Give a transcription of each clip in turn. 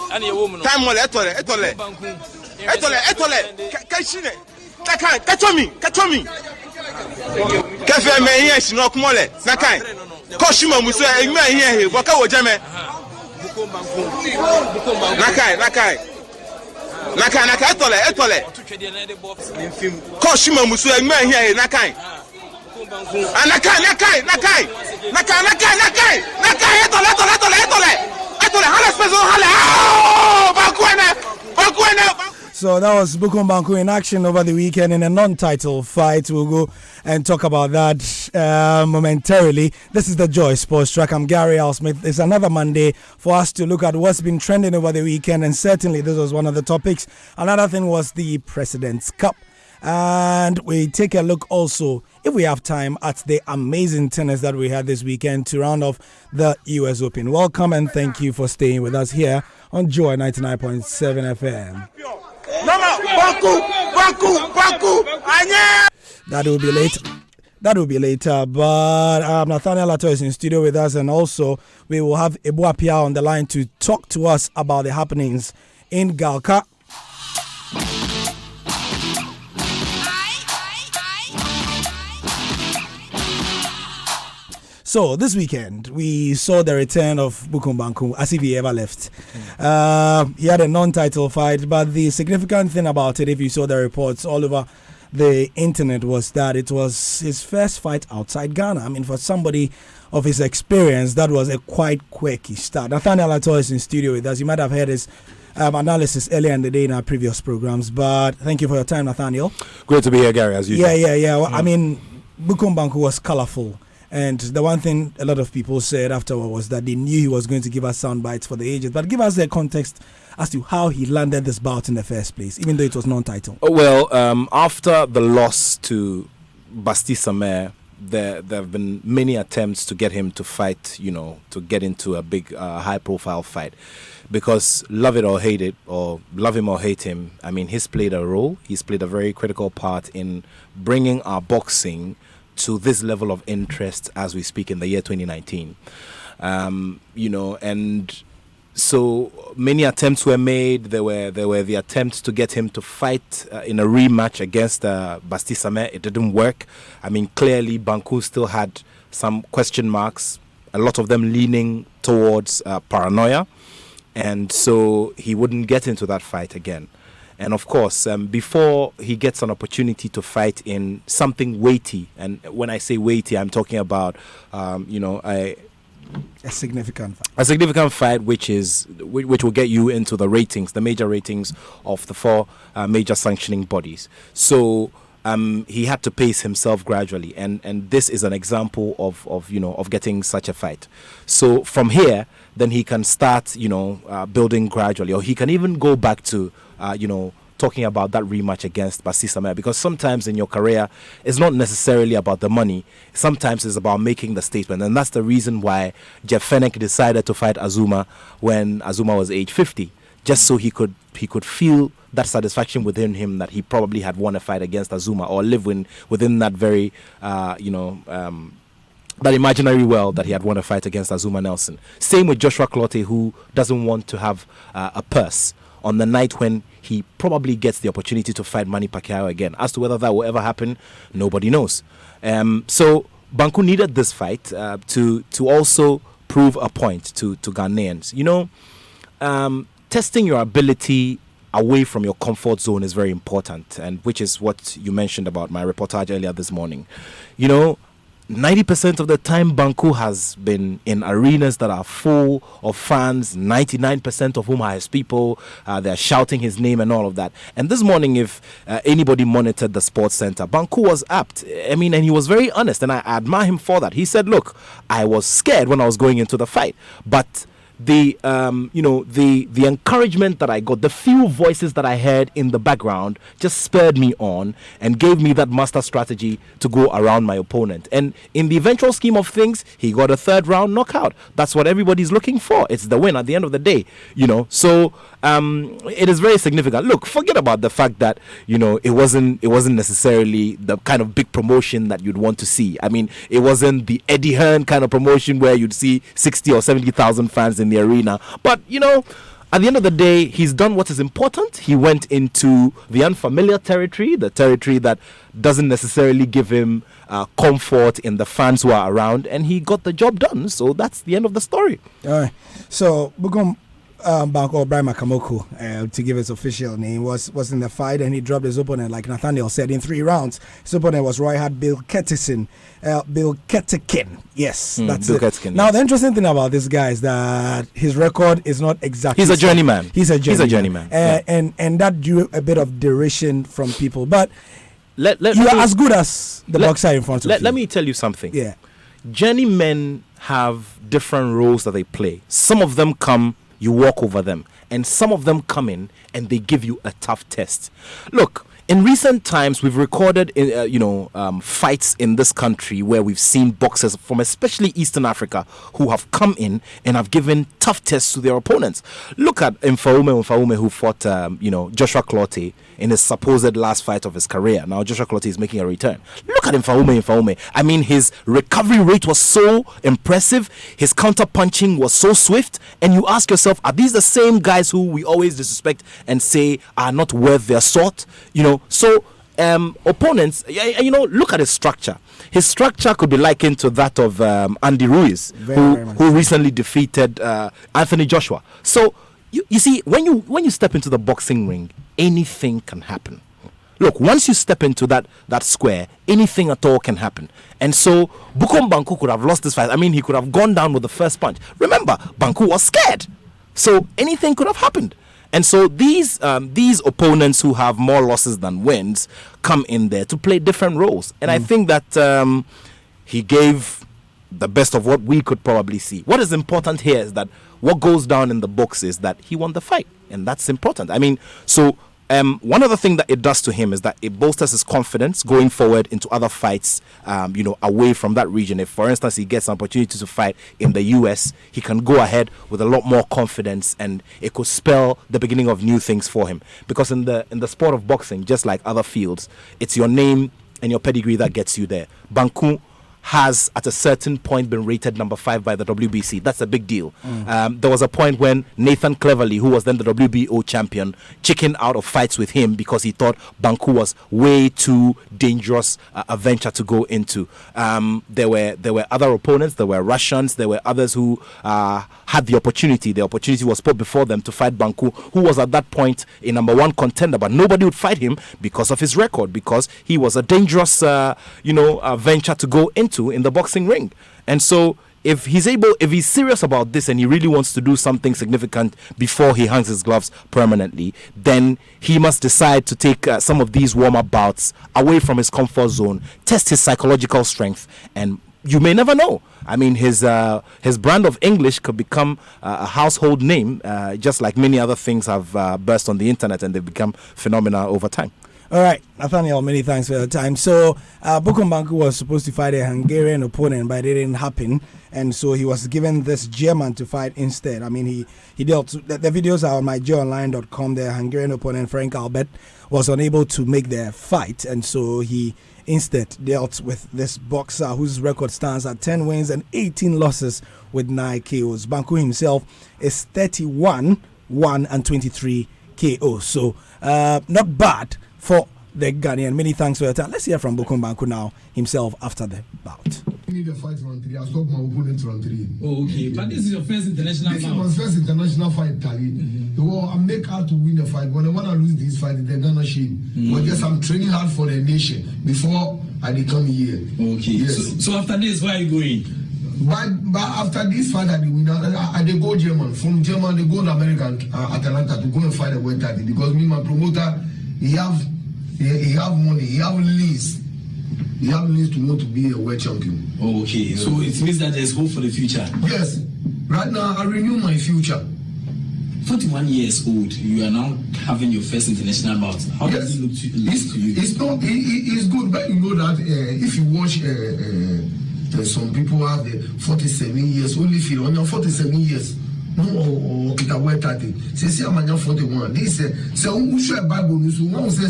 Time mole etole. Kashine. Kachomi. Kafe me here shino kumole. Nakai. Koshima muso egme here boka wojame. Nakai etole. Koshima muso egme here nakai. Nakai etole. Hala spezo hala. Bakuene. So that was Bukum Banku in action over the weekend in a non-title fight. We'll go and talk about that momentarily. This is the Joy Sports Track. I'm Gary Alsmith. It's another Monday for us to look at what's been trending over the weekend, and certainly this was one of the topics. Another thing was the President's Cup. And we take a look also, if we have time, at the amazing tennis that we had this weekend to round off the US Open. Welcome and thank you for staying with us here on Joy 99.7 FM. That will be later, but Nathaniel Lato is in studio with us, and also we will have Ebu Apia on the line to talk to us about the happenings in Galka. So this weekend, we saw the return of Bukum Banku as if he ever left. He had a non-title fight, but the significant thing about it, if you saw the reports all over the internet, was that it was his first fight outside Ghana. I mean, for somebody of his experience, that was a quite quirky start. Nathaniel Ato is in studio with us. You might have heard his analysis earlier in the day in our previous programs, but thank you for your time, Nathaniel. Great to be here, Gary, as usual. Yeah. Well, I mean, Bukum Banku was colourful. And the one thing a lot of people said afterward was that they knew he was going to give us sound bites for the ages. But give us the context as to how he landed this bout in the first place, even though it was non-title. Well, after the loss to Basti Samer, there have been many attempts to get him to fight, to get into a big, high-profile fight. Because love it or hate it, or love him or hate him, I mean, he's played a role. He's played a very critical part in bringing our boxing to this level of interest as we speak in the year 2019. And so many attempts were made. There were the attempts to get him to fight in a rematch against Basti Samer. It didn't work. I mean, clearly Banku still had some question marks, a lot of them leaning towards paranoia, and so he wouldn't get into that fight again. And of course, before he gets an opportunity to fight in something weighty, and when I say weighty, I'm talking about, a significant fight. A significant fight, which will get you into the ratings, the major ratings of the four major sanctioning bodies. So he had to pace himself gradually, and this is an example of getting such a fight. So from here, then he can start, building gradually, or he can even go back to, talking about that rematch against Basti Samer, because sometimes in your career, it's not necessarily about the money. Sometimes it's about making the statement, and that's the reason why Jeff Fenech decided to fight Azuma when Azuma was age 50, just so he could feel that satisfaction within him that he probably had won a fight against Azuma, or live within that very, that imaginary world that he had won a fight against Azuma Nelson. Same with Joshua Clottey, who doesn't want to have a purse on the night when he probably gets the opportunity to fight Manny Pacquiao again. As to whether that will ever happen, nobody knows. So Banku needed this fight to also prove a point to Ghanaians. Testing your ability away from your comfort zone is very important, and which is what you mentioned about my reportage earlier this morning. 90% of the time, Banku has been in arenas that are full of fans, 99% of whom are his people. They're shouting his name and all of that. And this morning, if anybody monitored the sports center, Banku was apt. I mean, and he was very honest, and I admire him for that. He said, look, I was scared when I was going into the fight, but the encouragement that I got, the few voices that I heard in the background just spurred me on and gave me that master strategy to go around my opponent. And in the eventual scheme of things, he got a third round knockout. That's what everybody's looking for. It's the win at the end of the day, So it is very significant. Look, forget about the fact that it wasn't necessarily the kind of big promotion that you'd want to see. I mean, it wasn't the Eddie Hearn kind of promotion where you'd see 60 or 70,000 fans in the arena. But at the end of the day, he's done what is important. He went into the unfamiliar territory, the territory that doesn't necessarily give him comfort in the fans who are around, and he got the job done. So that's the end of the story. All right. So Bukom Banku Brian Makamoku, to give his official name, was in the fight, and he dropped his opponent, like Nathaniel said, in 3 rounds. His opponent was Roy Hart Bill Kettekin. Yes, that's Bill it. Kettekin, Now, yes. the interesting thing about this guy is that his record is not exactly. He's a journeyman. He's a journeyman. Yeah. And that drew a bit of derision from people. But you are me, as good as the boxer in front of you. Let me tell you something. Yeah. Journeymen have different roles that they play. Some of them come, you walk over them, and some of them come in and they give you a tough test. Look, in recent times, we've recorded, fights in this country where we've seen boxers from especially Eastern Africa who have come in and have given tough tests to their opponents. Look at Mfaume who fought, Joshua Clottey in his supposed last fight of his career. Now Joshua Clottey is making a return. Look at Mfaume. I mean, his recovery rate was so impressive. His counter punching was so swift. And you ask yourself, are these the same guys who we always disrespect and say are not worth their salt? So opponents, look at his structure. His structure could be likened to that of Andy Ruiz, who recently defeated Anthony Joshua. So you see, when you step into the boxing ring, anything can happen. Look, once you step into that square, anything at all can happen. And so Bukom Banku could have lost this fight. I mean, he could have gone down with the first punch. Remember, Banku was scared. So anything could have happened. And so these opponents who have more losses than wins come in there to play different roles. And I think that he gave the best of what we could probably see. What is important here is that what goes down in the books is that he won the fight. And that's important. I mean, so one other thing that it does to him is that it bolsters his confidence going forward into other fights, away from that region. If, for instance, he gets an opportunity to fight in the US, he can go ahead with a lot more confidence, and it could spell the beginning of new things for him. Because in the sport of boxing, just like other fields, it's your name and your pedigree that gets you there. Banku has at a certain point been rated number 5 by the WBC. That's a big deal. There was a point when Nathan Cleverly, who was then the WBO champion, chickened out of fights with him because he thought Banku was way too dangerous a venture to go into. There were other opponents. There were Russians. There were others who had the opportunity. The opportunity was put before them to fight Banku, who was at that point a number 1 contender, but nobody would fight him because of his record, because he was a dangerous, venture to go into in the boxing ring. And so if he's serious about this and he really wants to do something significant before he hangs his gloves permanently, then he must decide to take some of these warm-up bouts away from his comfort zone, test his psychological strength, and you may never know. I mean, his brand of English could become a household name, just like many other things have burst on the internet and they've become phenomena over time. All right, Nathaniel, many thanks for your time. So, Bukom Banku was supposed to fight a Hungarian opponent, but it didn't happen. And so he was given this German to fight instead. I mean, he dealt, the videos are on myjonline.com. The Hungarian opponent, Frank Albert, was unable to make the fight. And so he instead dealt with this boxer whose record stands at 10 wins and 18 losses with 9 KOs. Banku himself is 31, 1 and 23 KOs. So, not bad for the Ghanaian. Many thanks for your time. Let's hear from Bukom Banku now himself after the bout. I need a fight round 3. I stopped my opponent round 3. Oh, okay. But this is your first international fight. This is my first international fight, Tali. Well, I make out to win the fight. When I want to lose this fight, they're gonna shame. But yes, I'm training hard for the nation before I come here. Okay. Yes. So after this, where are you going? But after this fight, I they go German. From German, they go to America, Atlanta, to go and fight the weight title. Because me, my promoter, he have money, he have lease. He have lease to want to be a world champion. Oh, okay. So it means that there's hope for the future. Yes. Right now, I renew my future. 41 years old, you are now having your first international bout. How does it look to you? It's good, but you know that if you watch some people have the 47 years, only feel on your 47 years, no kita wet 30 say amanya 41 this say who share bible news one say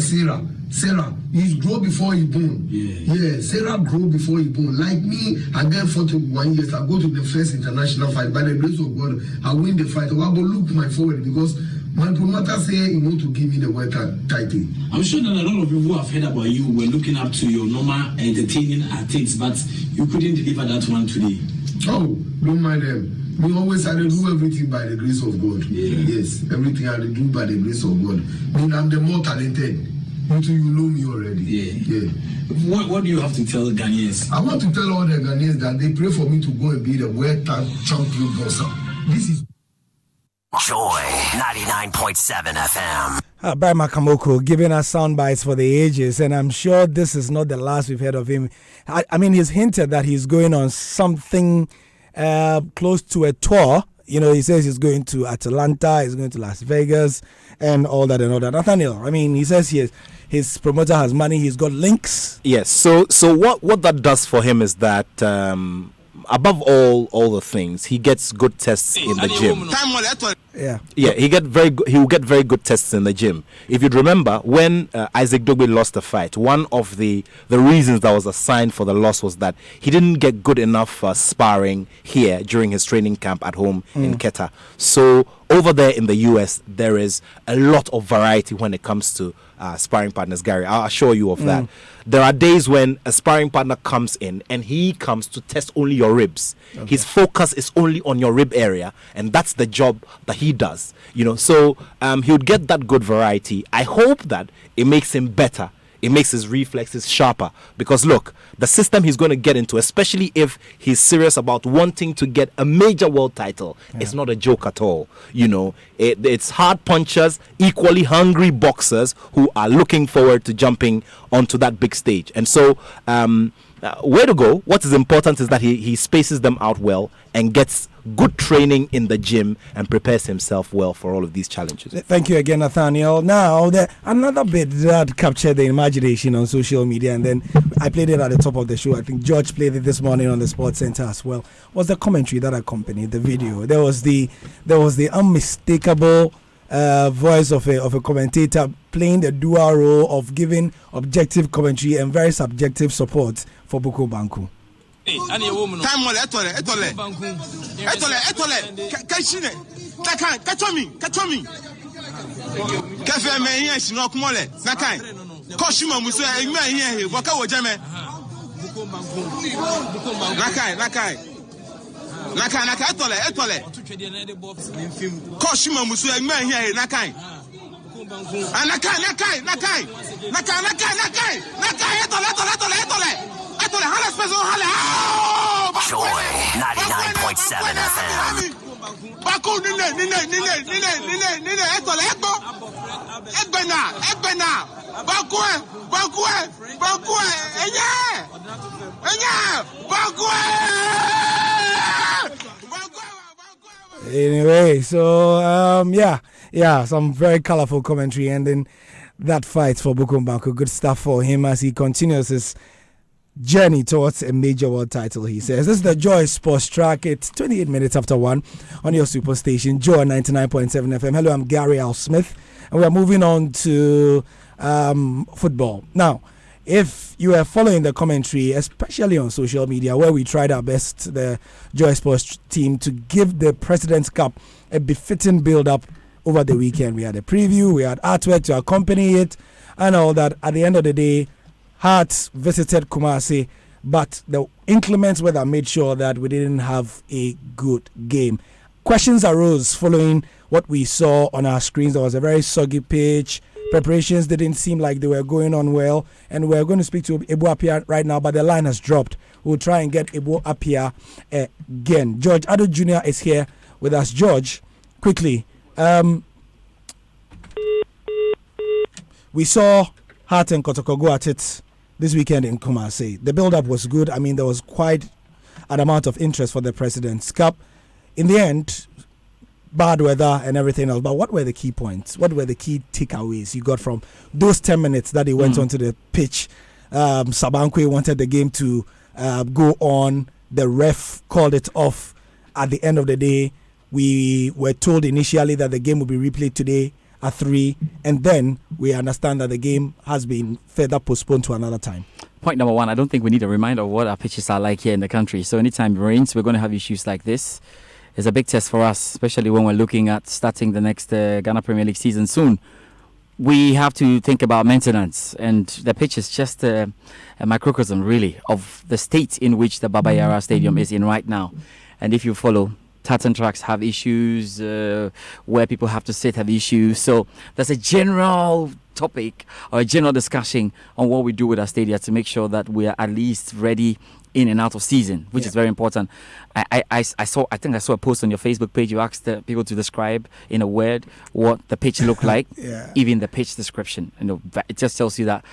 Sarah he grow before he born. Yeah, Sarah grow before he born. Like me, I get 41 years. I go to the first international fight. By the grace of God, I win the fight. I will look my forward because my promoter say he want to give me the world title. I'm sure that a lot of people who have heard about you were looking up to your normal entertaining activities, but you couldn't deliver that one today. Oh, don't mind them. We always had to do everything by the grace of God. Yes, everything I had to do by the grace of God. I mean, I'm the more talented. Until you know me already. Yeah. What do you have to tell Ghanaians? I want to tell all the Ghanaians that they pray for me to go and be the world champion boxer. This is Joy 99.7 FM. Brian Makamoko giving us sound bites for the ages, and I'm sure this is not the last we've heard of him. I mean, he's hinted that he's going on something close to a tour. You know, he says he's going to Atlanta, he's going to Las Vegas, and all that. Nathaniel, I mean, he says his promoter has money, he's got links. Yes. So what that does for him is that above all the things, he gets good tests in the gym. Yeah, he will get very good tests in the gym. If you'd remember, when Isaac Dogbe lost the fight, one of the reasons that was assigned for the loss was that he didn't get good enough sparring here during his training camp at home in Quetta. So over there in the US, there is a lot of variety when it comes to sparring partners, Gary. I'll assure you of that. There are days when a sparring partner comes in and he comes to test only your ribs. Okay. His focus is only on your rib area, and that's the job that he does. You know, so he would get that good variety. I hope that it makes him better. It makes his reflexes sharper, because look, the system he's going to get into, especially if he's serious about wanting to get a major world title, it's not a joke at all. You know, it's hard punchers, equally hungry boxers who are looking forward to jumping onto that big stage. And so where to go? What is important is that he spaces them out well and gets good training in the gym and prepares himself well for all of these challenges. Thank you again, Nathaniel. Now, another bit that captured the imagination on social media, and then I played it at the top of the show. I think George played it this morning on the Sports Center as well. Was the commentary that accompanied the video? There was the unmistakable voice of a commentator playing the dual role of giving objective commentary and very subjective support for Boko Banku. Joy 99.7 FM. Anyway, so some very colorful commentary ending that fight for Bukum Banku. Good stuff for him as he continues his journey towards a major world title, he says. This is the Joy Sports Track. It's 28 minutes after 1 on your superstation, Joy 99.7 FM. Hello, I'm Gary Al Smith, and we are moving on to football. Now, if you are following the commentary, especially on social media, where we tried our best, the Joy Sports team, to give the President's Cup a befitting build-up over the weekend. We had a preview, we had artwork to accompany it, and all that. At the end of the day, Hearts visited Kumasi, but the inclement weather made sure that we didn't have a good game. Questions arose following what we saw on our screens. There was a very soggy pitch. Preparations didn't seem like they were going on well, and we're going to speak to Ebu Apia right now, but the line has dropped. We'll try and get Ebu Apia again. George Addo Jr. is here with us. George, quickly, we saw Heart and Kotoko go at it this weekend in Kumasi. The build-up was good. I mean, there was quite an amount of interest for the President's Cup. In the end, bad weather and everything else. But what were the key points? What were the key takeaways you got from those 10 minutes that he went onto the pitch? Sabankwe wanted the game to go on. The ref called it off at the end of the day. We were told initially that the game will be replayed today at 3, and then we understand that the game has been further postponed to another time. Point number one, I don't think we need a reminder of what our pitches are like here in the country. So anytime it rains, we're going to have issues like this. It's a big test for us, especially when we're looking at starting the next Ghana Premier League season soon. We have to think about maintenance, and the pitch is just a microcosm, really, of the state in which the Baba Yara Stadium is in right now. And if you follow, tartan tracks have issues, where people have to sit have issues. So there's a general topic or a general discussion on what we do with our stadia to make sure that we are at least ready in and out of season, which is very important. I saw a post on your Facebook page. You asked people to describe in a word what the pitch looked like. Even the pitch description, it just tells you that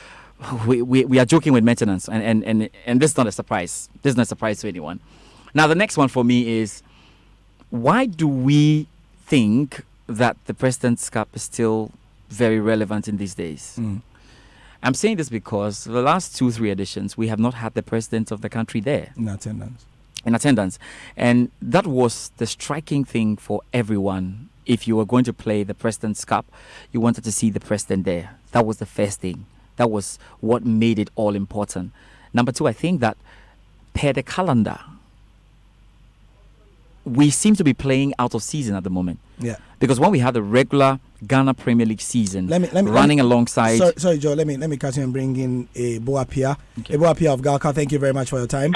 we are joking with maintenance, and this is not a surprise. This is not a surprise to anyone. Now the next one for me is, why do we think that the President's Cup is still very relevant in these days? I'm saying this because the last 2-3 editions, we have not had the president of the country there. In attendance. And that was the striking thing for everyone. If you were going to play the President's Cup, you wanted to see the president there. That was the first thing. That was what made it all important. Number two, I think that per the calendar, we seem to be playing out of season at the moment. Yeah. Because when we had the regular Ghana Premier League season running alongside... Sorry, Joe, let me cut you and bring in Ebo Apia. Okay. Ebo Apia of Galka, thank you very much for your time.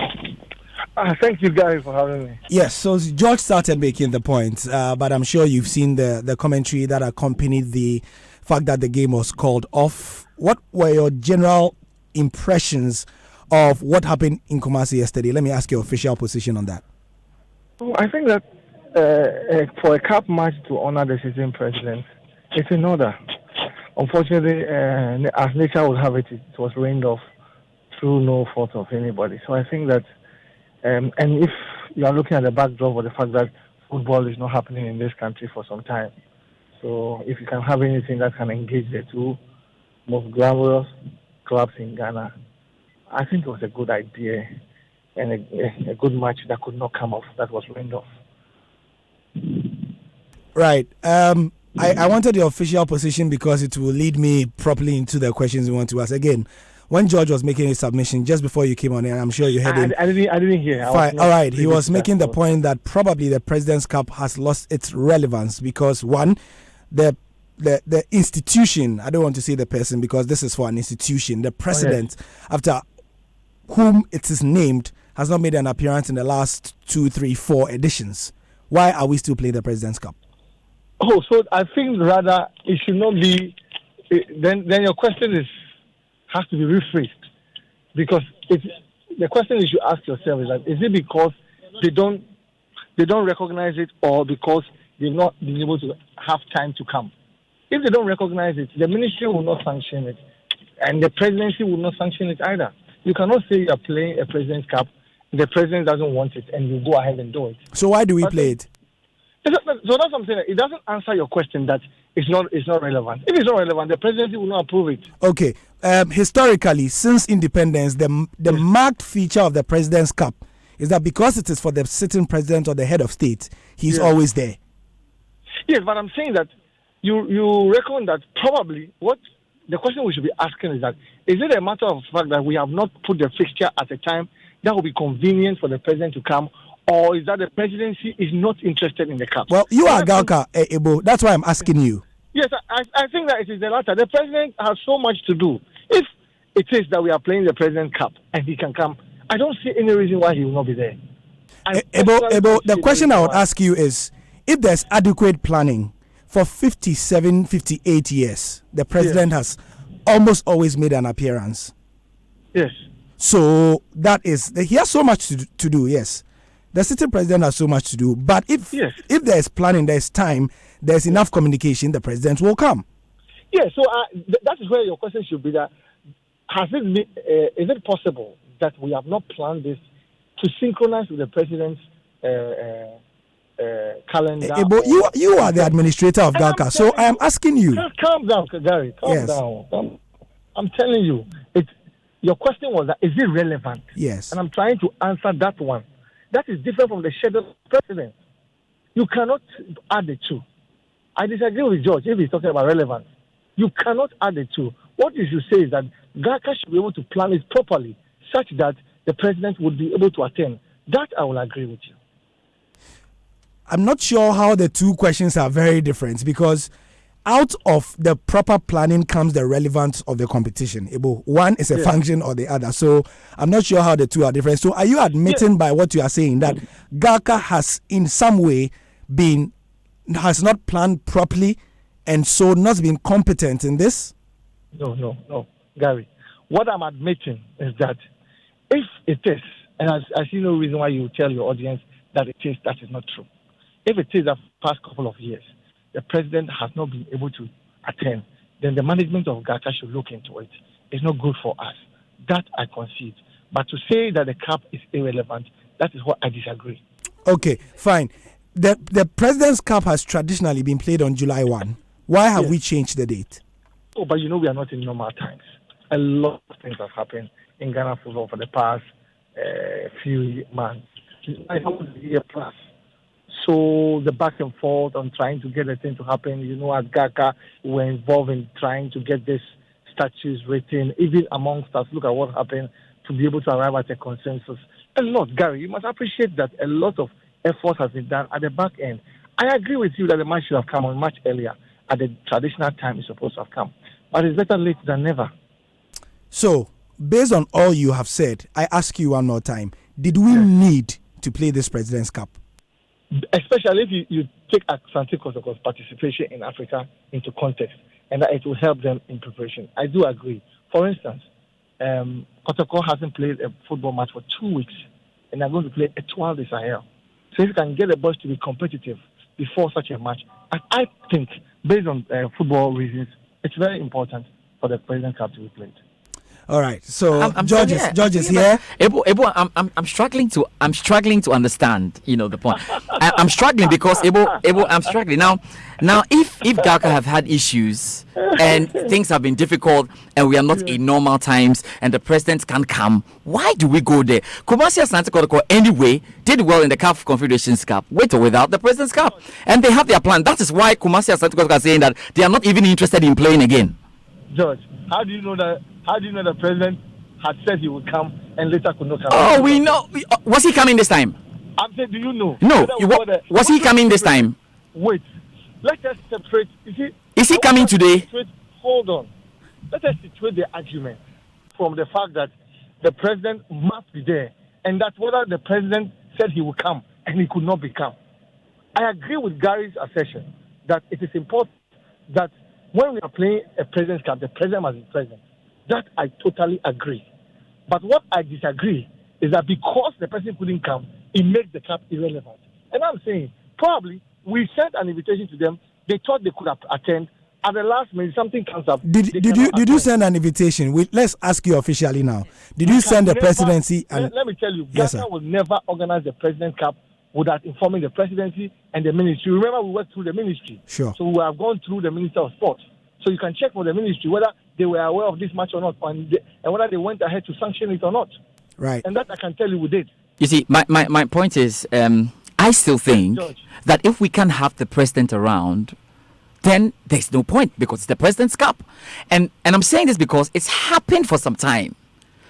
Thank you guys for having me. Yes, so George started making the point, but I'm sure you've seen the commentary that accompanied the fact that the game was called off. What were your general impressions of what happened in Kumasi yesterday? Let me ask your official position on that. I think that for a cup match to honor the sitting president, it's in order. Unfortunately, as nature would have it, it was rained off through no fault of anybody. So I think that, and if you are looking at the backdrop of the fact that football is not happening in this country for some time, so if you can have anything that can engage the two most glamorous clubs in Ghana, I think it was a good idea and a good match that could not come off, that was rained off. Right. I wanted the official position because it will lead me properly into the questions we want to ask. Again, when George was making his submission just before you came on here, I'm sure you heard him. I didn't hear. Fine. All right. He was making the point that probably the President's Cup has lost its relevance because, one, the institution, I don't want to say the person because this is for an institution, the president, after whom it is named, has not made an appearance in the last 2, 3, 4 editions. Why are we still playing the President's Cup? Oh, so I think rather it should not be. Then your question has to be rephrased, because the question you should ask yourself is that, is it because they don't recognize it, or because they've not been able to have time to come? If they don't recognize it, the ministry will not sanction it, and the presidency will not sanction it either. You cannot say you are playing a President's Cup, the president doesn't want it, and you go ahead and do it. So why do we play it? So that's something. It doesn't answer your question that it's not relevant. If it's not relevant, the presidency will not approve it. Okay. Historically, since independence, the marked feature of the President's Cup is that because it is for the sitting president or the head of state, he's always there. Yes, but I'm saying that you reckon that probably what the question we should be asking is that, is it a matter of fact that we have not put the fixture at a time that will be convenient for the president to come, or is that the presidency is not interested in the cup? Well, you are Galka, Ebo. That's why I'm asking you. Yes, I think that it is the latter. The president has so much to do. If it is that we are playing the President Cup and he can come, I don't see any reason why he will not be there. Ebo, the question I would ask you is, if there's adequate planning for 57, 58 years, the president has almost always made an appearance. Yes. So that is, he has so much to do, yes. The sitting president has so much to do, but if there's planning, there's time, there's enough communication, the president will come. Yeah, so that is where your question should be, that has it been, is it possible that we have not planned this to synchronize with the president's calendar? But you are the administrator of Galka, so I am asking you. Calm down, Gary. Calm down. I'm telling you, your question was that, is it relevant? Yes. And I'm trying to answer that one. That is different from the schedule of the president. You cannot add the two. I disagree with George if he's talking about relevance. You cannot add the two. What you should say is that GACA should be able to plan it properly such that the president would be able to attend. That I will agree with you. I'm not sure how the two questions are very different, because out of the proper planning comes the relevance of the competition. One is a function or the other. So I'm not sure how the two are different. So are you admitting by what you are saying that GACA has in some way has not planned properly and so not been competent in this? No, Gary. What I'm admitting is that if it is, and I see no reason why you tell your audience that it is, that is not true. If it is the past couple of years, the president has not been able to attend, then the management of GACA should look into it. It's not good for us. That I concede. But to say that the CAP is irrelevant, that is what I disagree. Okay, fine. The President's Cup has traditionally been played on July 1. Why have we changed the date? Oh, but you know we are not in normal times. A lot of things have happened in Ghana football for the past few months. I know a year plus. So the back and forth on trying to get the thing to happen, you know, at GACA, we were involved in trying to get this statutes written, even amongst us. Look at what happened to be able to arrive at a consensus. A lot, Gary, you must appreciate that a lot of effort has been done at the back end. I agree with you that the match should have come on much earlier at the traditional time it's supposed to have come. But it's better late than never. So, based on all you have said, I ask you one more time, did we need to play this President's Cup? Especially if you take Asante Kotoko's participation in Africa into context, and that it will help them in preparation. I do agree. For instance, Kotoko hasn't played a football match for 2 weeks, and they're going to play Etoile du Sahel. So if you can get the boys to be competitive before such a match, I think, based on football reasons, it's very important for the President's Cup to be played. All right. So George is here. I'm struggling to understand. You know the point. I'm struggling because I'm struggling now. If GACA have had issues and things have been difficult and we are not in normal times and the president can't come, why do we go there? Kumasi Asante Kotoko anyway did well in the CAF Confederations Cup, with or without the President's Cup, and they have their plan. That is why Kumasi Asante Kotoko are saying that they are not even interested in playing again. George, how do you know the president had said he would come and later could not come? Oh, we know. Was he coming this time? I'm saying, do you know? No. Was he coming this time? Wait. Let us separate. Is he coming today? Hold on. Let us situate the argument from the fact that the president must be there and that whether the president said he would come and he could not become. I agree with Gary's assertion that it is important that when we are playing a President's Cup, the president must be present. That I totally agree. But what I disagree is that because the president couldn't come, it makes the cup irrelevant. And I'm saying, probably, we sent an invitation to them. They thought they could attend. At the last minute, something comes up. Did you send an invitation? Let's ask you officially now. Did you send the presidency? Let me tell you, GACA will never organize the President's Cup without informing the presidency and the ministry. Remember, we worked through the ministry. Sure. So we have gone through the Minister of Sport. So you can check for the ministry whether they were aware of this match or not, and whether they went ahead to sanction it or not. Right. And that I can tell you we did. You see, my point is, I still think that if we can have the president around, then there's no point because it's the President's Cup. And I'm saying this because it's happened for some time.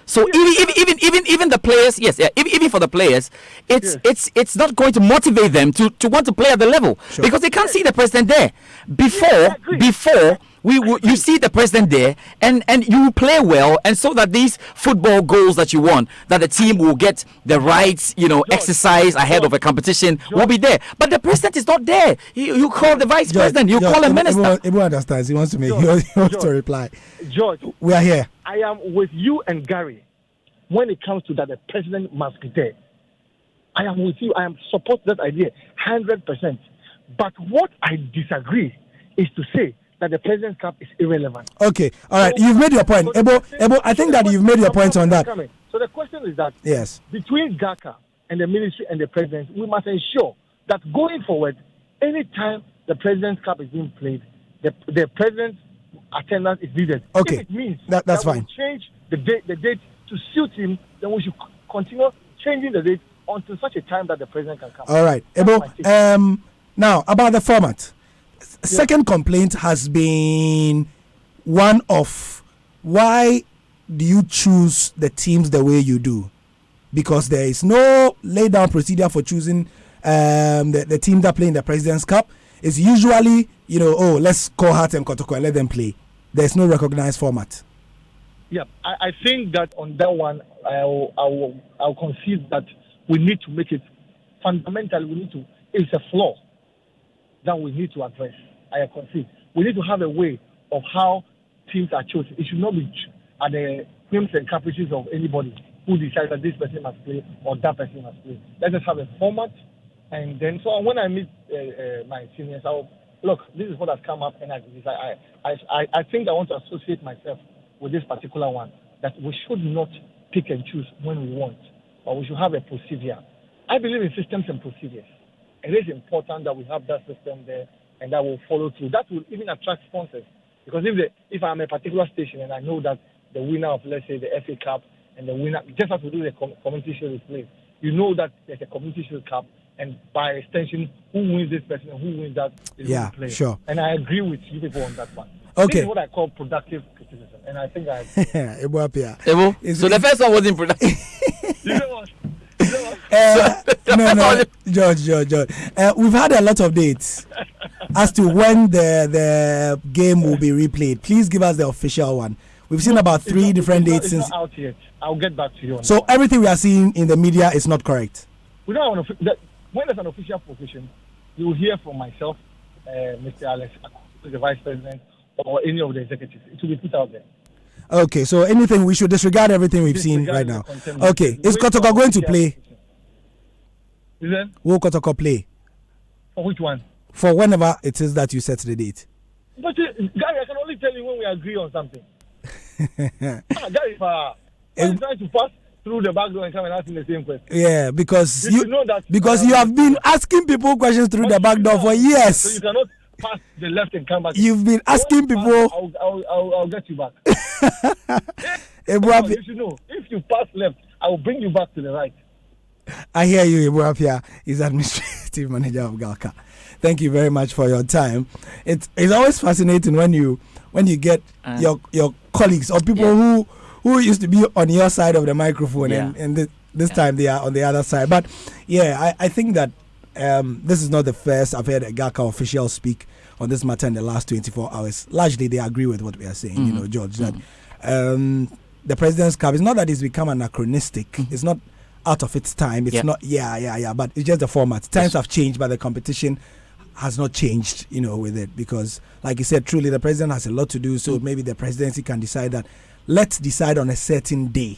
So even the players, even for the players, it's not going to motivate them to want to play at the level because they can't see the president there. Before you see the president there and you play well, and so that these football goals that you want, that the team will get the right exercise ahead of a competition will be there. But the president is not there. You call the vice president, you call a minister. Everyone understands. He wants to make. He wants to reply. George, we are here. I am with you and Gary when it comes to that the president must be there. I am with you. I am support that idea 100%. But what I disagree is to say that the President's Cup is irrelevant. Okay, all right. You've made your point. Ebo, I think that you've made your point on that. So the question is that between GACA and the ministry and the president, we must ensure that going forward, anytime the President's Cup is being played, the president's attendance is needed. Okay, if it means that's fine. We change the date to suit him, then we should continue changing the date until such a time that the president can come. All right, Ebo, Now, about the format. Second complaint has been one of why do you choose the teams the way you do? Because there is no laid down procedure for choosing the team that play in the President's Cup. It's usually, let's call Hearts and Kotoko and let them play. There's no recognized format. Yeah, I think that on that one, I'll concede that we need to make it fundamentally. It's a flaw that we need to address. I concede. We need to have a way of how teams are chosen. It should not be at the whims and caprices of anybody who decides that this person must play or that person must play. Let us have a format, and then so when I meet my seniors, look, this is what has come up, and I think I want to associate myself with this particular one, that we should not pick and choose when we want, but we should have a procedure. I believe in systems and procedures. It is important that we have that system there and that will follow through. That will even attract sponsors. Because if I'm a particular station and I know that the winner of, let's say, the FA Cup and the winner, just as we do the community shield is played, you know that there's a community shield cup, and by extension, who wins this person and who wins that is who plays. Sure. And I agree with you people on that one. Okay. This is what I call productive criticism, and I think I. So the first one wasn't productive. You know what? No, George. We've had a lot of dates as to when the game will be replayed. Please give us the official one. We've seen about three different dates since. It's not out yet. I'll get back to you on so that. Everything we are seeing in the media is not correct. We don't have when there's an official position, you will hear from myself, Mr. Alex, the Vice President, or any of the executives. It will be put out there. Okay, so anything we should disregard everything we've seen right now. Okay, is Kotoko going to play? Is it? Will Kotoko play? For which one? For whenever it is that you set the date. But Gary, I can only tell you when we agree on something. Gary, I'm trying to pass through the back door and come and ask me the same question. Yeah, because you know that you have been asking people questions through the back door for years. So you cannot pass the left and come back. You've been asking people. I'll get you back. You should know. If you pass left, I will bring you back to the right. I hear you, Ibuapia. He's administrative manager of Galka. Thank you very much for your time. It's always fascinating when you get your colleagues or people who used to be on your side of the microphone and this time they are on the other side. But I think that this is not the first I've heard a Galka official speak on this matter in the last 24 hours. Largely they agree with what we are saying, George, that the President's Cup is not that it's become anachronistic. It's not out of its time. It's not but it's just the format. Times have changed, but the competition has not changed, with it, because like you said, truly the president has a lot to do, so maybe the presidency can decide that let's decide on a certain day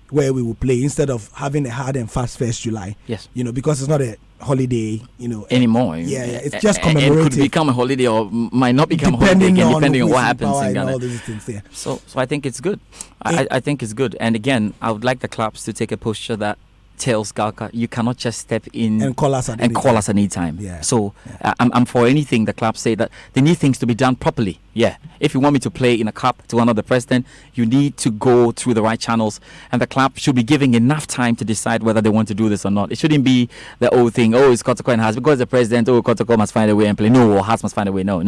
where we will play instead of having a hard and fast 1st July. Yes. Because it's not a holiday, anymore. It's just commemorative. It could become a holiday or might not become a holiday again, depending on what happens in Ghana. All these things there. So I think it's good. I think it's good. And again, I would like the clubs to take a posture that tells Galka you cannot just step in and call us at any time. Yeah. So I'm for anything the club say that they need things to be done properly. Yeah. If you want me to play in a cup to honor the president, you need to go through the right channels, and the club should be giving enough time to decide whether they want to do this or not. It shouldn't be the old thing, it's Kotoko and Hearts because the president, Kotoko must find a way and play. No, or Hearts must find a way. No.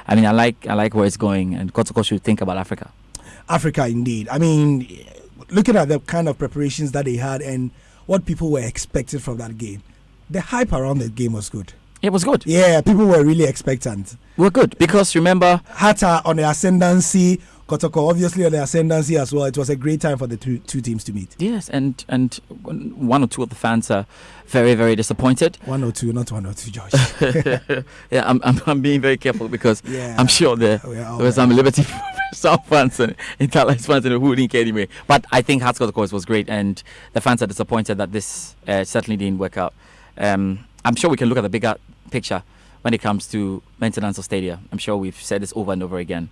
I mean, I like where it's going, and Kotoko should think about Africa. Africa, indeed. I mean, looking at the kind of preparations that they had and what people were expecting from that game, the hype around the game was good. It was good. Yeah, people were really expectant. We're good because remember, Hata on the ascendancy, Kotoko obviously on the ascendancy as well. It was a great time for the two teams to meet. Yes, and one or two of the fans are very, very disappointed. 102, not 102, George. Yeah, I'm being very careful because I'm sure there were some Liberty some fans and Interlight fans who wouldn't care anyway. But I think Hearts of course was great, and the fans are disappointed that this certainly didn't work out. I'm sure we can look at the bigger picture when it comes to maintenance of stadia. I'm sure we've said this over and over again.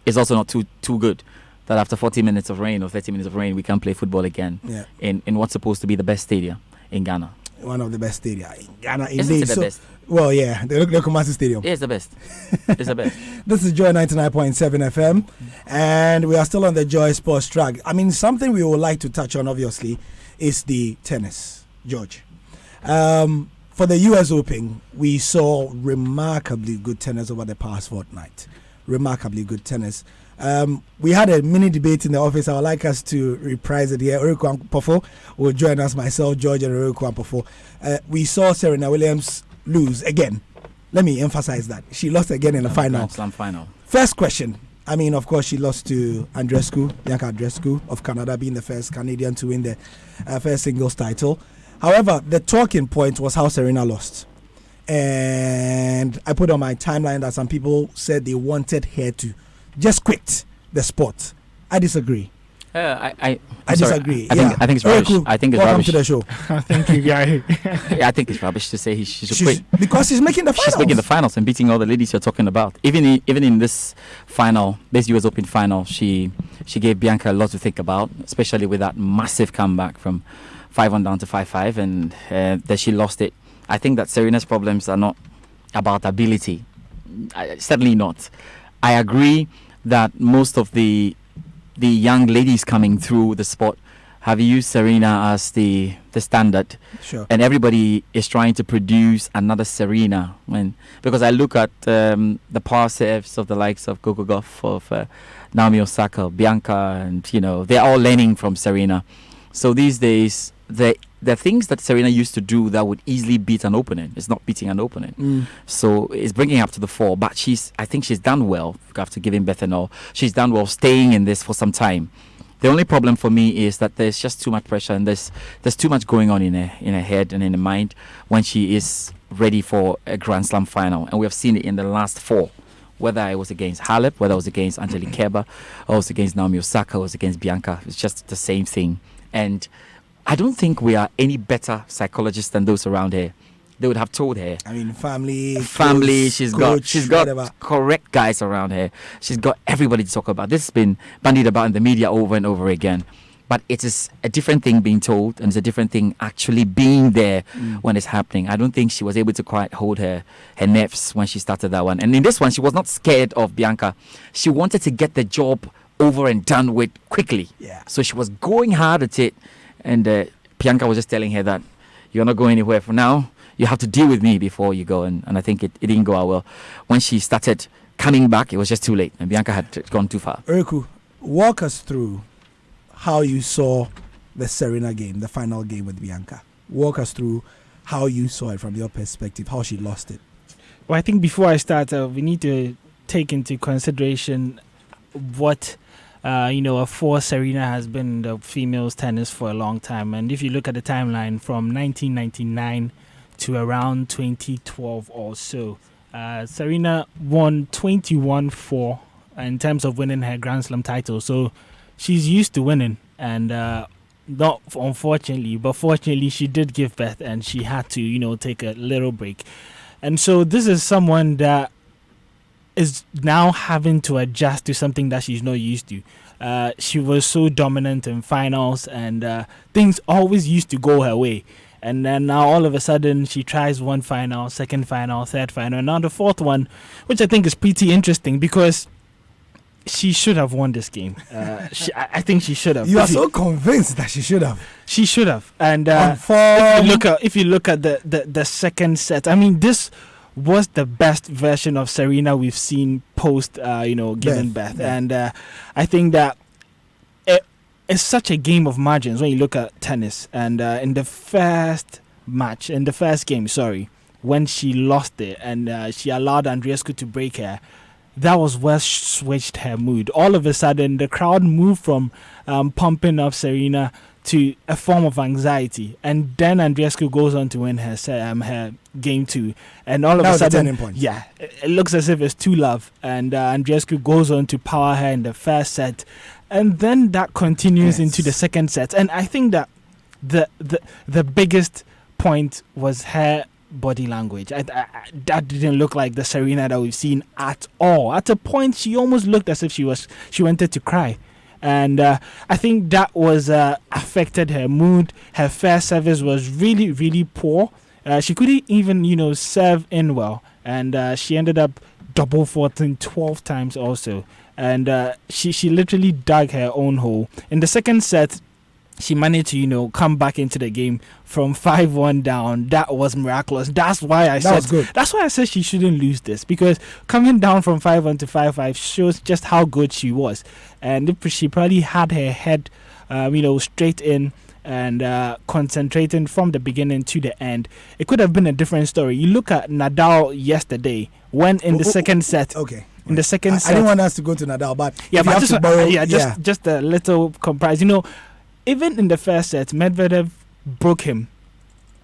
It's also not too good that after 40 minutes of rain or 30 minutes of rain, we can't play football again in what's supposed to be the best stadia in Ghana. One of the best stadia in Ghana. Isn't it the best? Well, yeah, the Kumasi Stadium. Yeah, it's the best. It's the best. This is Joy 99.7 FM, and we are still on the Joy Sports track. I mean, something we would like to touch on, obviously, is the tennis, George. For for the US Open, we saw remarkably good tennis over the past fortnight. Remarkably good tennis. We had a mini debate in the office. I would like us to reprise it here. Oriku Ampofo will join us, myself, George, and Oriku Ampofo. We saw Serena Williams lose again. Let me emphasize that. She lost again in the final. Grand Slam final. First question. I mean, of course, she lost to Bianca Andreescu of Canada, being the first Canadian to win the first singles title. However, the talking point was how Serena lost. And I put on my timeline that some people said they wanted her to just quit the sport. I disagree. I disagree. I think it's rubbish. I think it's Welcome rubbish. to the show. Thank you, Gary. Yeah, I think it's rubbish to say she should quit. Because she's making the finals. She's making the finals and beating all the ladies you're talking about. Even in this final, this US Open final, she gave Bianca a lot to think about, especially with that massive comeback from 5-1 down to 5-5, and that she lost it. I think that Serena's problems are not about ability. Certainly not. I agree that most of the young ladies coming through the sport have used Serena as the standard. Sure. And everybody is trying to produce another Serena. Because I look at the power serves of the likes of Coco Gauff, of Naomi Osaka, Bianca, and they're all learning from Serena. So these days, the things that Serena used to do that would easily beat an opponent is not beating an opponent. So it's bringing her up to the fore. But I think she's done well after giving birth and all. She's done well staying in this for some time. The only problem for me is that there's just too much pressure, and there's too much going on in her head and in her mind when she is ready for a Grand Slam final. And we have seen it in the last 4. Whether it was against Halep, whether it was against Angelique Kerber, or it was against Naomi Osaka, or it was against Bianca. It's just the same thing. And I don't think we are any better psychologists than those around her. They would have told her. I mean, family. She's coach, got whatever. correct guys around her. She's got everybody to talk about. This has been bandied about in the media over and over again. But it is a different thing being told, and it's a different thing actually being there when it's happening. I don't think she was able to quite hold her nerves when she started that one. And in this one, she was not scared of Bianca. She wanted to get the job over and done with quickly. Yeah. So she was going hard at it. And Bianca was just telling her that you're not going anywhere for now. You have to deal with me before you go. And I think it didn't go out well. When she started coming back, it was just too late. And Bianca had gone too far. Oriku, walk us through how you saw the Serena game, the final game with Bianca. Walk us through how you saw it from your perspective, how she lost it. Well, I think before I start, we need to take into consideration what a force Serena has been in the females tennis for a long time. And if you look at the timeline from 1999 to around 2012 or so, Serena won 21-4 in terms of winning her Grand Slam title. So she's used to winning, and not unfortunately, but fortunately she did give birth and she had to, take a little break. And so this is someone that is now having to adjust to something that she's not used to. She was so dominant in finals, and things always used to go her way. And then now all of a sudden she tries one final, second final, third final, and now the fourth one, which I think is pretty interesting because she should have won this game. I think she should have. You are so convinced that she should have. She should have. And if you look at the second set, I mean, this was the best version of Serena we've seen post, giving birth. Yeah. And I think that it's such a game of margins when you look at tennis. And in the first game, when she lost it and she allowed Andreescu to break her, that was what switched her mood. All of a sudden, the crowd moved from pumping up Serena to a form of anxiety, and then Andreescu goes on to win her game 2, and all of a sudden, turning point. Yeah, it looks as if it's 2-love, and Andreescu goes on to power her in the first set, and then that continues into the second set. And I think that the biggest point was her body language. That didn't look like the Serena that we've seen at all. At a point, she almost looked as if she wanted to cry. And I think that was affected her mood. Her first service was really, really poor. She couldn't even, serve in well. And she ended up double faulting 12 times also. And she literally dug her own hole. In the second set, she managed to, come back into the game from 5-1 down. That was miraculous. That's why I said she shouldn't lose this, because coming down from 5-1 to 5-5 shows just how good she was. And if she probably had her head, straight in and concentrating from the beginning to the end, it could have been a different story. You look at Nadal yesterday when in the second set. Okay. In the second set. I didn't want us to go to Nadal, but just a little comparison. Even in the first set, Medvedev broke him.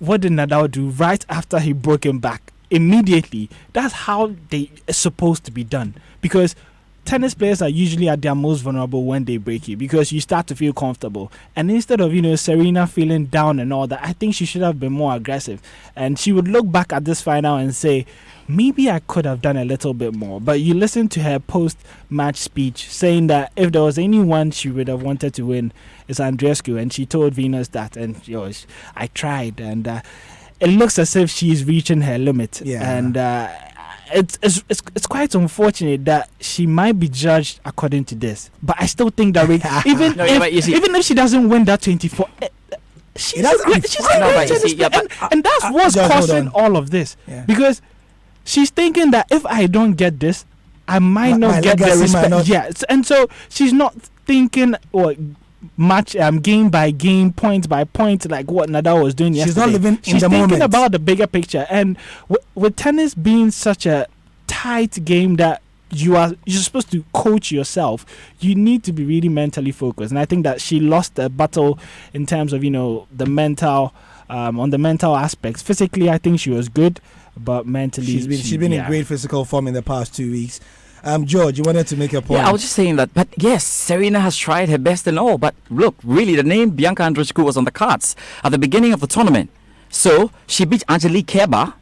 What did Nadal do right after he broke him back? Immediately. That's how they are supposed to be done. Because tennis players are usually at their most vulnerable when they break you, because you start to feel comfortable. And instead of, Serena feeling down and all that, I think she should have been more aggressive. And she would look back at this final and say, maybe I could have done a little bit more. But you listen to her post-match speech saying that if there was anyone she would have wanted to win, it's Andreescu. And she told Venus that, and I tried. And it looks as if she's reaching her limit. Yeah. And it's quite unfortunate that she might be judged according to this. But I still think that even if she doesn't win that 24... She's and that's what's causing all of this. Yeah. Because she's thinking that if I don't get this, I might not get the respect. Yeah, and so she's not thinking or match game by game, point by point, like what Nadal was doing yesterday. She's not living in the moment. She's thinking about the bigger picture. And with tennis being such a tight game that you're supposed to coach yourself, you need to be really mentally focused. And I think that she lost the battle in terms of the mental on the mental aspects. Physically, I think she was good, but mentally she's been in great physical form in the past 2 weeks. George, you wanted to make a point. Yeah, I was just saying that, but yes, Serena has tried her best and all, but look, really, the name Bianca Andreescu was on the cards at the beginning of the tournament. So she beat Angelique Kerber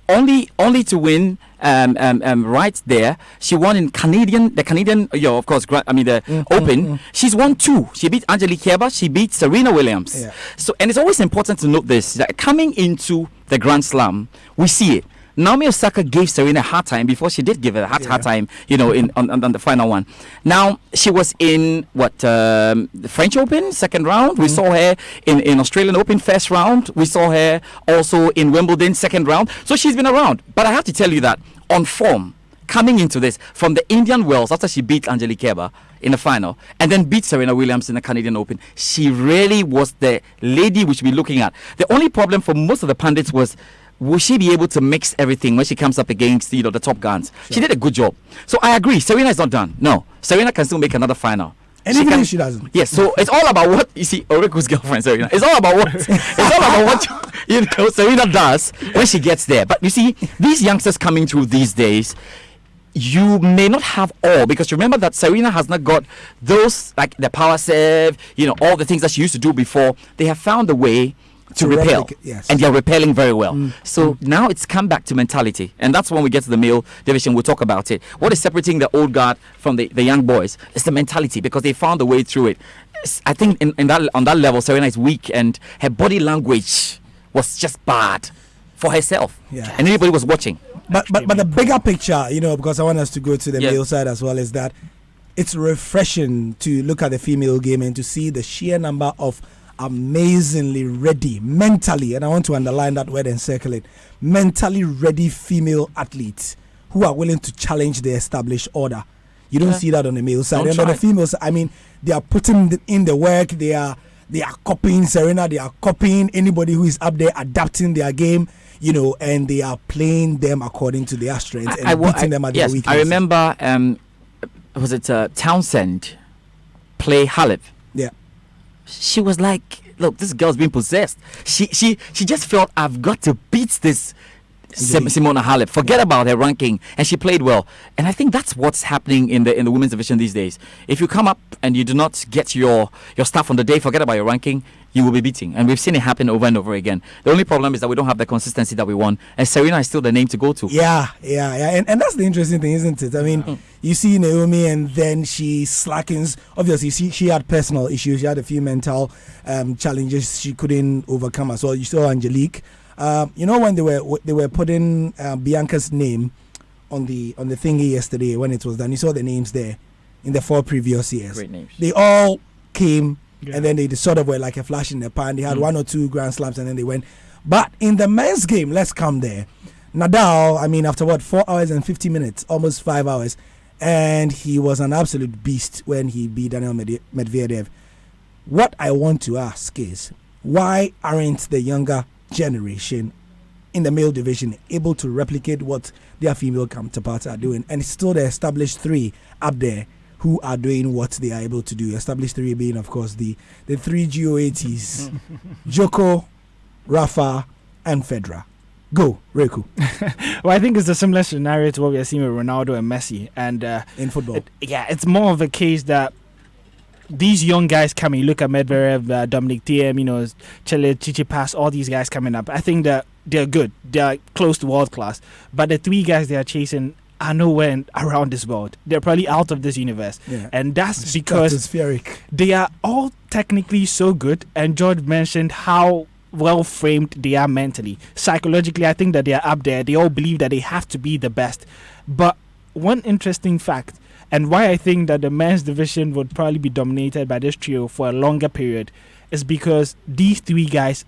only to win right there. She won in the Canadian, of course, the Open. She's won 2. She beat Angelique Kerber, she beat Serena Williams. Yeah. So, and it's always important to note this, that coming into the Grand Slam, we see it. Naomi Osaka gave Serena a hard time before she did give her a hard time, on the final one. Now, she was in the French Open, second round. We saw her in Australian Open, first round. We saw her also in Wimbledon, second round. So she's been around. But I have to tell you that on form, coming into this, from the Indian Wells, after she beat Angelique Kerber in the final, and then beat Serena Williams in the Canadian Open, she really was the lady we should be looking at. The only problem for most of the pundits was, will she be able to mix everything when she comes up against the top guns? Sure. She did a good job. So I agree. Serena is not done. No, Serena can still make another final. And even if she doesn't. Yes. So it's all about what you see. Oriku's girlfriend, Serena. It's all about what. It's all about what Serena does when she gets there. But you see, these youngsters coming through these days, you may not have all, because remember that Serena has not got those, like the power serve, all the things that she used to do before. They have found a way to repel, yes. And they're repelling very well. So now it's come back to mentality, and that's when we get to the male division. We'll talk about it. What is separating the old guard from the young boys is the mentality, because they found a way through it. I think on that level, Serena is weak, and her body language was just bad for herself, and everybody was watching. But the bigger picture, because I want us to go to the male side as well, is that it's refreshing to look at the female game and to see the sheer number of amazingly ready mentally, and I want to underline that word and circle it, mentally ready female athletes who are willing to challenge the established order. You don't see that on the male side. And on the female side, they are putting in the work, they are copying Serena, they are copying anybody who is up there, adapting their game, and they are playing them according to their strengths and beating them at their weaknesses. I remember was it Townsend play Halep? Yeah. She was like, look, this girl's being possessed. She just felt, I've got to beat this Simona Halep. Forget about her ranking, and she played well. And I think that's what's happening in the women's division these days. If you come up and you do not get your stuff on the day, forget about your ranking, you will be beating. And we've seen it happen over and over again. The only problem is that we don't have the consistency that we want, and Serena is still the name to go to. Yeah. And that's the interesting thing, isn't it? You see Naomi, and then she slackens. Obviously, she had personal issues. She had a few mental challenges she couldn't overcome as well. You saw Angelique. When they were putting Bianca's name on the thingy yesterday when it was done, you saw the names there in the 4 previous years. Great names. They all came and then they sort of were like a flash in the pan. They had 1 or 2 Grand Slams, and then they went. But in the men's game, let's come there. Nadal, I mean, after 4 hours and 50 minutes, almost 5 hours, and he was an absolute beast when he beat Daniel Medvedev. What I want to ask is, why aren't the younger generation in the male division able to replicate what their female counterparts are doing? And it's still the established 3 up there who are doing what they are able to do. Established 3 being, of course, the 3 GOATs, Djoko, Rafa, and Federer. Go, Reku. Well, I think it's a similar scenario to what we are seeing with Ronaldo and Messi. And in football. It's more of a case that these young guys coming, look at Medvedev, Dominic Thiem, Chile, Tsitsipas, all these guys coming up. I think that they're good. They're close to world class. But the 3 guys they are chasing are nowhere around this world. They're probably out of this universe. Yeah. And that's because they are all technically so good. And George mentioned how well framed they are mentally. Psychologically, I think that they are up there. They all believe that they have to be the best. But one interesting fact, and why I think that the men's division would probably be dominated by this trio for a longer period, is because these 3 guys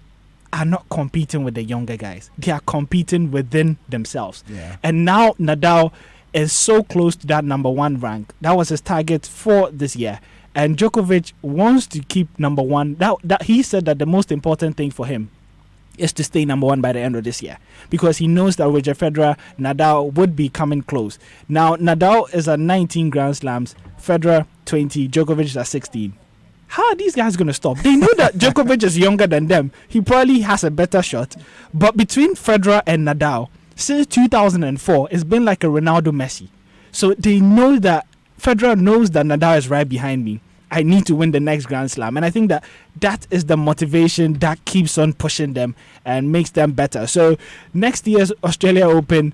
are not competing with the younger guys. They are competing within themselves. Yeah. And now Nadal is so close to that number 1 rank. That was his target for this year. And Djokovic wants to keep number 1. That he said that the most important thing for him is to stay number 1 by the end of this year, because he knows that Roger Federer, Nadal would be coming close. Now, Nadal is at 19 Grand Slams, Federer 20, Djokovic is at 16. How are these guys going to stop? They know that Djokovic is younger than them. He probably has a better shot. But between Federer and Nadal, since 2004, it's been like a Ronaldo Messi. So they know that Federer knows that Nadal is right behind me. I need to win the next Grand Slam. And I think that is the motivation that keeps on pushing them and makes them better. So next year's Australia Open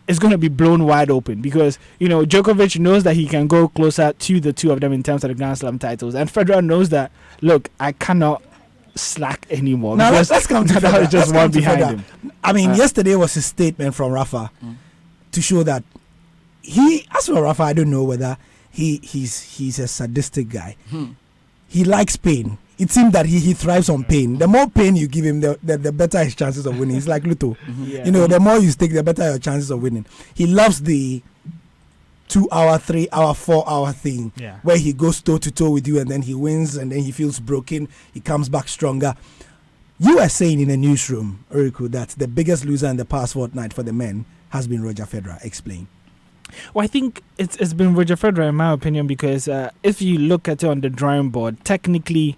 is going to be blown wide open, because, Djokovic knows that he can go closer to the 2 of them in terms of the Grand Slam titles. And Federer knows that, look, I cannot slack anymore. Now let's come to Federer. Just one behind him. I mean, yesterday was a statement from Rafa to show that as for Rafa, I don't know whether he's a sadistic guy. He likes pain. It seems that he thrives on pain. The more pain you give him, the better his chances of winning. It's like Luto. The more you stick, the better your chances of winning. He loves the 2 hour, 3 hour, 4 hour thing, where he goes toe to toe with you and then he wins and then he feels broken. He comes back stronger. You were saying in the newsroom, Eriku, that the biggest loser in the past fortnight for the men has been Roger Federer. Explain. Well, I think it's been Roger Federer, in my opinion, because if you look at it on the drawing board, technically,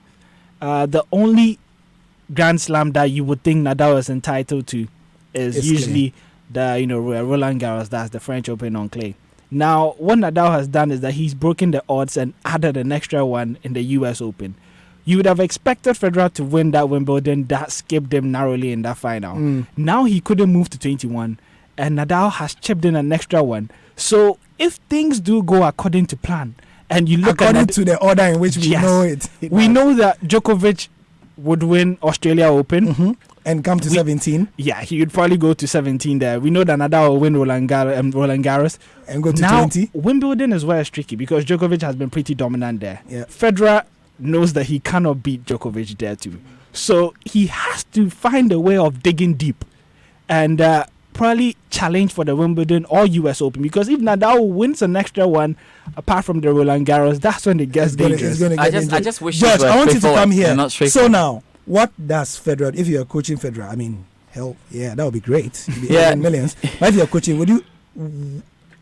the only Grand Slam that you would think Nadal is entitled to is usually the Roland Garros. That's the French Open on clay. Now, what Nadal has done is that he's broken the odds and added an extra one in the US Open. You would have expected Federer to win that Wimbledon. That skipped him narrowly in that final. Now he couldn't move to 21, and Nadal has chipped in an extra one. So if things do go according to plan, and you look according to the order in which we know it, we know that Djokovic would win Australia Open and come to 17. Yeah, he would probably go to 17 there. We know that Nadal will win Roland Garros and go to now, 20. Wimbledon is where it's tricky, because Djokovic has been pretty dominant there. Yeah. Federer knows that he cannot beat Djokovic there too, so he has to find a way of digging deep and probably challenge for the Wimbledon or US Open, because if Nadal wins an extra one apart from the Roland Garros, that's when it gets dangerous. I just wish George, I want you to come here. So now, what does Federer, if you are coaching Federer, I mean, hell, yeah, that would be great. You'd be earning millions. But if you're coaching, would you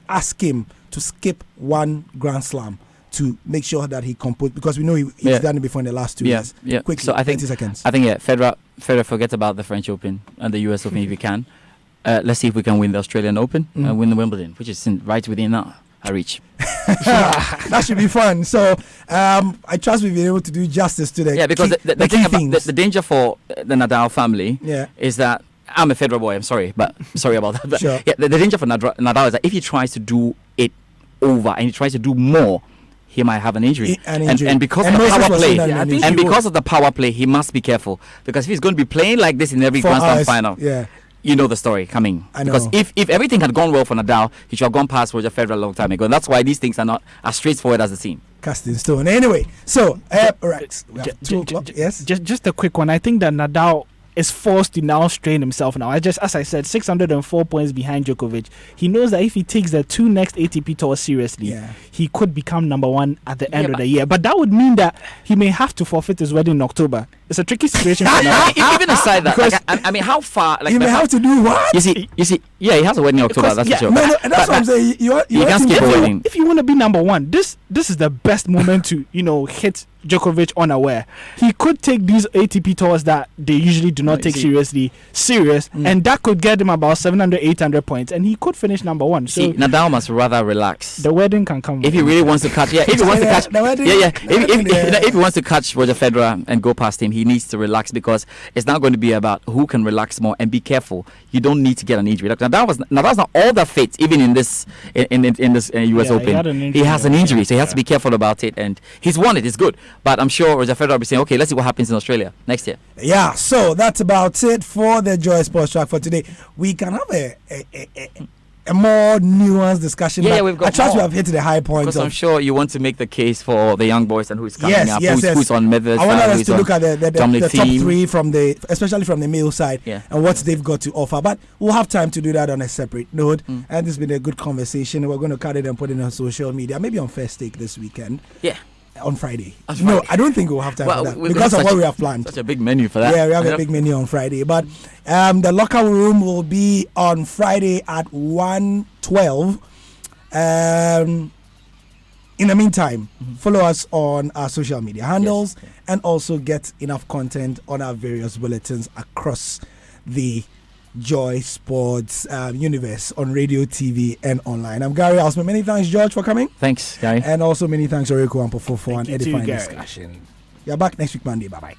ask him to skip 1 Grand Slam to make sure that he composed? Because we know he's done it before in the last 2 years. Yeah. Quickly, so I think 30 seconds. Federer forget about the French Open and the US Open if he can. Let's see if we can win the Australian Open and win the Wimbledon, which is right within our reach. That should be fun. So I trust we've been able to do justice to the because the thing about the danger for the Nadal family is that I'm a Federer boy. I'm sorry about that. But sure. The danger for Nadal is that if he tries to do it over and he tries to do more, he might have an injury. And because of the power play, because of the power play, he must be careful, because if he's going to be playing like this in every Grand Slam final, you know the story coming. Because if everything had gone well for Nadal, he should have gone past Roger Federer a long time ago. And that's why these things are not as straightforward as they seem. cast in stone. Anyway, so right, we have 2 o'clock. Yes, just a quick one. I think that Nadal is forced to now strain himself now. As I said, 604 points behind Djokovic. He knows that if he takes the 2 next ATP tours seriously, he could become number 1 at the end of the year. But that would mean that he may have to forfeit his wedding in October. It's a tricky situation for now. Even aside that, like, I mean, how far? Like, he may have to do what? You see, yeah, he has a wedding in October. That's for sure. No, that's what I'm saying. You can't skip a wedding. If you want to be number 1, this is the best moment to hit Djokovic unaware. He could take these ATP tours that they usually do not take seriously, and that could get him about 700-800 points, and he could finish number 1. So Nadal must rather relax. The wedding can come if he really wants to catch. If he wants to catch, if he wants to catch Roger Federer and go past him, he needs to relax, because it's not going to be about who can relax more. And be careful, you don't need to get an injury. Like Nadal's not all that fit, even in this US Open. He has an injury, so he has to be careful about it. And he's won it. It's good. But I'm sure Roger Federer will be saying, okay, let's see what happens in Australia next year. Yeah, so that's about it for the Joy Sports Track for today. We can have a more nuanced discussion. Yeah, we've got I trust more. we have hit the high points. Because I'm sure you want to make the case for the young boys and who's coming up, who's on Medvedev. I want us to look at the top 3 especially from the male side, and what they've got to offer. But we'll have time to do that on a separate note. And this has been a good conversation. We're going to cut it and put it on social media, maybe on First Take this weekend. Yeah. On Friday. No, I don't think we'll have time for that because of what we have planned. Such a big menu for that. Yeah, we have a big menu on Friday. But the locker room will be on Friday at 1:12. In the meantime, follow us on our social media handles and also get enough content on our various bulletins across the Joy Sports universe on radio, TV, and online. I'm Gary Alsman. Many thanks, George, for coming. Thanks, Gary. And also many thanks, Oreko Ampofo, for an edifying discussion. You're back next week, Monday. Bye-bye.